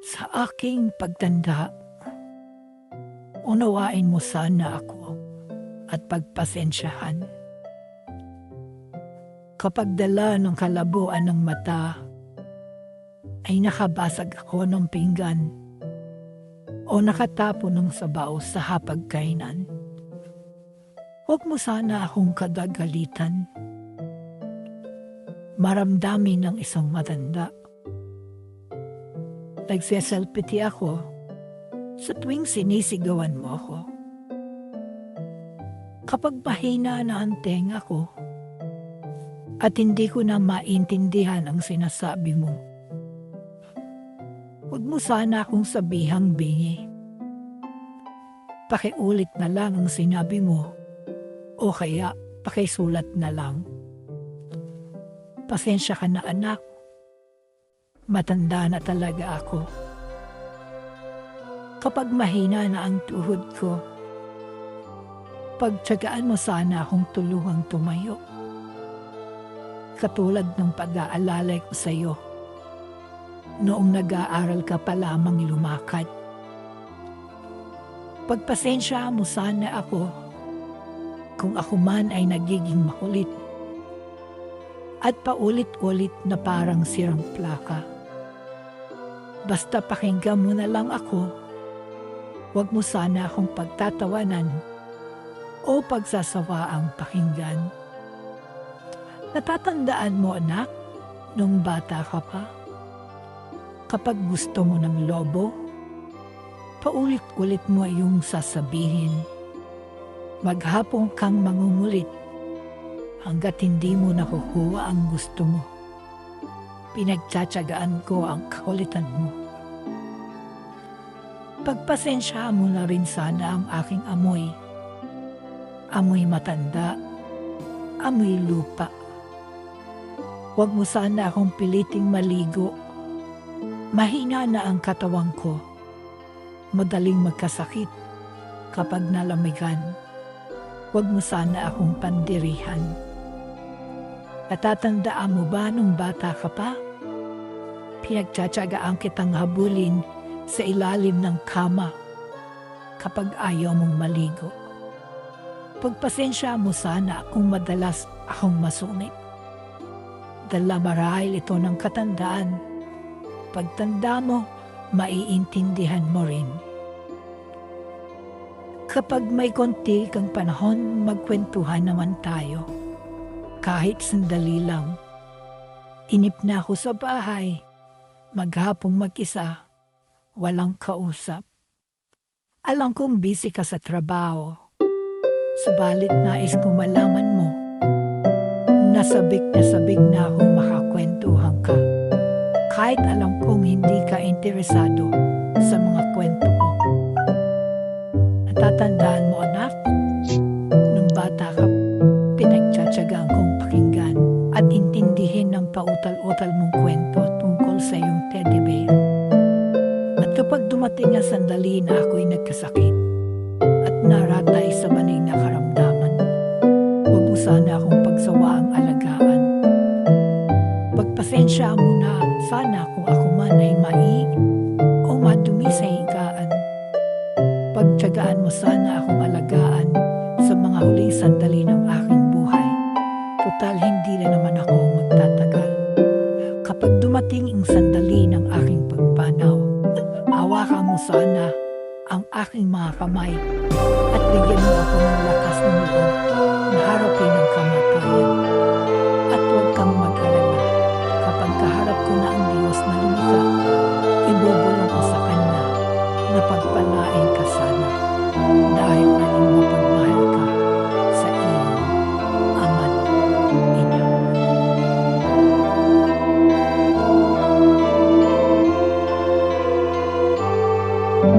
Sa aking pagtanda, unawain mo sana ako at pagpasensyahan. Kapag dala ng kalabuan ng mata, ay nakabasag ako ng pinggan o nakatapo ng sabaw sa hapagkainan. Huwag mo sana akong kadagalitan. Maramdamin ng isang matanda. Nagseselfie ako sa tuwing sinisigawan mo ako. Kapag mahina na ang tenga ko at hindi ko na maintindihan ang sinasabi mo, huwag mo sana akong sabihang bingi. Pakiulit na lang ang sinabi mo o kaya pakisulat na lang. Pasensya ka na anak. Matanda na talaga ako. Kapag mahina na ang tuhod ko, pagtiyagaan mo sana akong tulungang tumayo. Katulad ng pag-aalalay ko sa iyo, noong nag-aaral ka pa lamang lumakad. Pagpasensya mo sana ako kung ako man ay nagiging makulit at paulit-ulit na parang sirang plaka. Basta pakinggan mo na lang ako, huwag mo sana akong pagtatawanan o pagsasawaang pakinggan. Natatandaan mo anak, nung bata ka pa? Kapag gusto mo ng lobo, paulit-ulit mo yung sasabihin. Maghapon kang mangungulit hanggat hindi mo nakukuha ang gusto mo. Pinagtsatsagaan ko ang kakulitan mo. Pagpasensya mo na rin sana ang aking amoy. Amoy matanda, amoy lupa. Huwag mo sana akong piliting maligo. Mahina na ang katawan ko. Madaling magkasakit kapag nalamigan. Huwag mo sana akong pandirihan. Natatandaan mo ba nung bata ka pa? Pinagtsatsagaan kitang habulin sa ilalim ng kama kapag ayaw mong maligo. Pagpasensya mo sana kung madalas akong masunit. Dala marahil ito ng katandaan. Pagtanda mo, maiintindihan mo rin. Kapag may konti kang panahon, magkwentuhan naman tayo. Kahit sandali lang. Inip na ako sa bahay. Maghapong mag-isa. Walang kausap. Alam kong busy ka sa trabaho. Subalit nais kong malaman mo. Nasabik na akong makakwentuhan ka. Kahit alam kong hindi ka interesado sa mga kwento ko. Natatandaan mo anak, nung bata ka, pinagtsatsagaan kong pakinggan at intindihin ng pautal-utal mong kwento tungkol sa iyong teddy bear. At kapag dumating ang sandali na ako'y nagkasakit at naratay sa maning na karamdaman, huwag mo sana akong pagsawaang alagaan. Pagpasensya mo na sana kung ako man ay o madumi sa higaan. Pagtiyagaan mo sana akong alagaan sa mga huling sandali ng aking buhay. Total hindi na naman ako magtatagal. Kapag dumating ang sandali ng aking pagpanaw, hawakan mo sana ang aking mga kamay at bigyan mo ako ng lakas ng loob na harapin